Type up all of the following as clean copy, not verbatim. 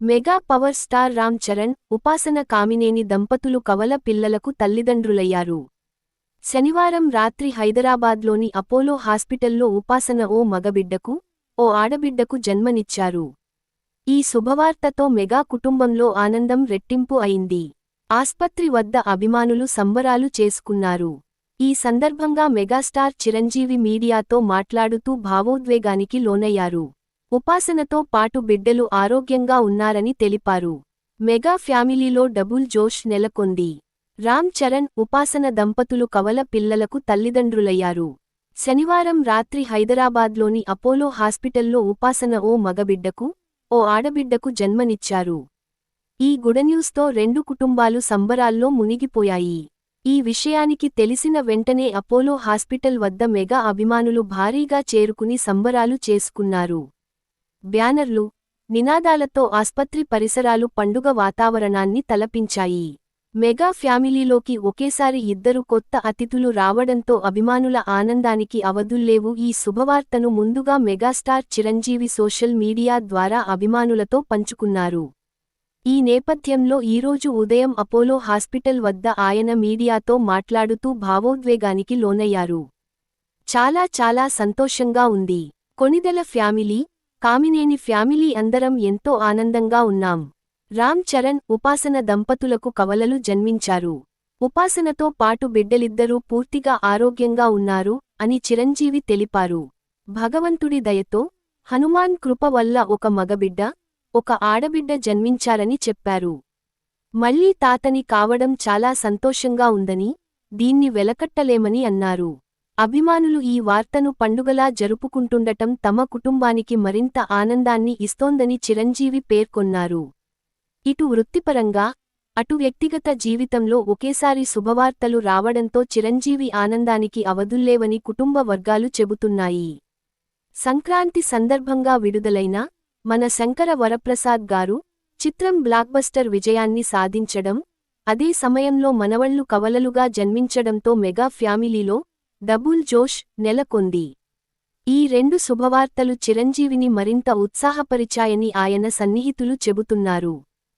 Mega power star Ram Charan, ఉపాసన కామినేని దంపతులు కవల పిల్లలకు తల్లిదండ్రులయ్యారు. శనివారం రాత్రి హైదరాబాద్లోని అపోలో హాస్పిటల్లో ఉపాసన ఓ మగబిడ్డకు, ఓ ఆడబిడ్డకు జన్మనిచ్చారు. ఈ శుభవార్తతో మెగా కుటుంబంలో ఆనందం రెట్టింపు అయింది. ఆస్పత్రి వద్ద అభిమానులు సంబరాలు చేసుకున్నారు. ఈ సందర్భంగా మెగాస్టార్ చిరంజీవి మీడియాతో మాట్లాడుతూ భావోద్వేగానికి లోనయ్యారు. ఉపాసనతో పాటు బిడ్డలు ఆరోగ్యంగా ఉన్నారని తెలిపారు. మెగా ఫ్యామిలీలో డబుల్ జోష్ నెలకొంది. రామ్ చరణ్, ఉపాసన దంపతులు కవల పిల్లలకు తల్లిదండ్రులయ్యారు. శనివారం రాత్రి హైదరాబాద్లోని అపోలో హాస్పిటల్లో ఉపాసన ఓ మగబిడ్డకు, ఓ ఆడబిడ్డకు జన్మనిచ్చారు. ఈ గుడన్యూస్తో రెండు కుటుంబాలు సంబరాల్లో మునిగిపోయాయి. ఈ విషయానికి తెలిసిన వెంటనే అపోలో హాస్పిటల్ వద్ద మెగా అభిమానులు భారీగా చేరుకుని సంబరాలు చేసుకున్నారు. బ్యానర్లు, నినాదాలతో ఆస్పత్రి పరిసరాలు పండుగ వాతావరణాన్ని తలపించాయి. మెగా ఫ్యామిలీలోకి ఒకేసారి ఇద్దరు కొత్త అతిథులు రావడంతో అభిమానుల ఆనందానికి అవధుల్లేవు. ఈ శుభవార్తను ముందుగా మెగాస్టార్ చిరంజీవి సోషల్ మీడియా ద్వారా అభిమానులతో పంచుకున్నారు. ఈ నేపథ్యంలో ఈరోజు ఉదయం అపోలో హాస్పిటల్ వద్ద ఆయన మీడియాతో మాట్లాడుతూ భావోద్వేగానికి లోనయ్యారు. చాలా సంతోషంగా ఉంది. కొణిదెల ఫ్యామిలీ, కామినేని ఫ్యామిలీ అందరం ఎంతో ఆనందంగా ఉన్నాం. రామ్ చరణ్, ఉపాసన దంపతులకు కవలలు జన్మించారు. ఉపాసనతో పాటు బిడ్డలిద్దరూ పూర్తిగా ఆరోగ్యంగా ఉన్నారు అని చిరంజీవి తెలిపారు. భగవంతుడి దయతో, హనుమాన్ కృప వల్ల ఒక మగబిడ్డ, ఒక ఆడబిడ్డ జన్మించారని చెప్పారు. మళ్లీ తాతని కావడం చాలా సంతోషంగా ఉందని, దీన్ని వెలకట్టలేమని అన్నారు. అభిమానులు ఈ వార్తను పండుగలా జరుపుకుంటుండటం తమ కుటుంబానికి మరింత ఆనందాన్ని ఇస్తోందని చిరంజీవి పేర్కొన్నారు. ఇటు వృత్తిపరంగా, అటు వ్యక్తిగత జీవితంలో ఒకేసారి శుభవార్తలు రావడంతో చిరంజీవి ఆనందానికి అవధుల్లేవని కుటుంబ వర్గాలు చెబుతున్నాయి. సంక్రాంతి సందర్భంగా విడుదలైన మన శంకర వరప్రసాద్ గారు చిత్రం బ్లాక్బస్టర్ విజయాన్ని సాధించడం, అదే సమయంలో మనవళ్లు కవలలుగా జన్మించడంతో మెగా ఫ్యామిలీలో డబుల్ జోష్ నెలకొంది. ఈ రెండు శుభవార్తలు చిరంజీవిని మరింత ఉత్సాహపరిచాయని ఆయన సన్నిహితులు చెబుతున్నారు.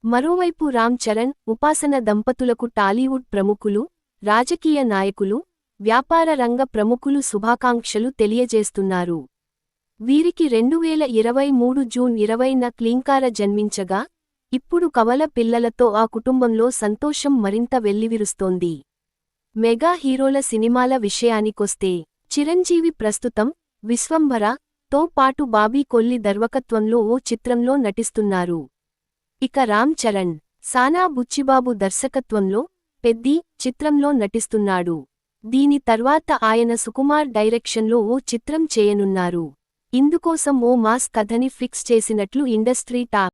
మరోవైపు రామ్ చరణ్, ఉపాసన దంపతులకు టాలీవుడ్ ప్రముఖులు, రాజకీయ నాయకులు, వ్యాపార రంగ ప్రముఖులు శుభాకాంక్షలు తెలియజేస్తున్నారు. వీరికి 2023 జూన్ 20న క్లీంకార జన్మించగా, ఇప్పుడు కవల పిల్లలతో ఆ కుటుంబంలో సంతోషం మరింత వెల్లివిరుస్తోంది. మెగా హీరోల సినిమాల విషయానికొస్తే, చిరంజీవి ప్రస్తుతం విశ్వంభర తో పాటు బాబీ కొల్లి దర్శకత్వంలో ఓ చిత్రంలో నటిస్తున్నారు. ఇక రామ్ చరణ్, సానా బుచ్చిబాబు దర్శకత్వంలో పెద్ది చిత్రంలో నటిస్తున్నాడు. దీని తర్వాత ఆయన సుకుమార్ డైరెక్షన్లో ఓ చిత్రం చేయనున్నారు. ఇందుకోసం ఓ మాస్ కథని ఫిక్స్ చేసినట్లు ఇండస్ట్రీ టాక్.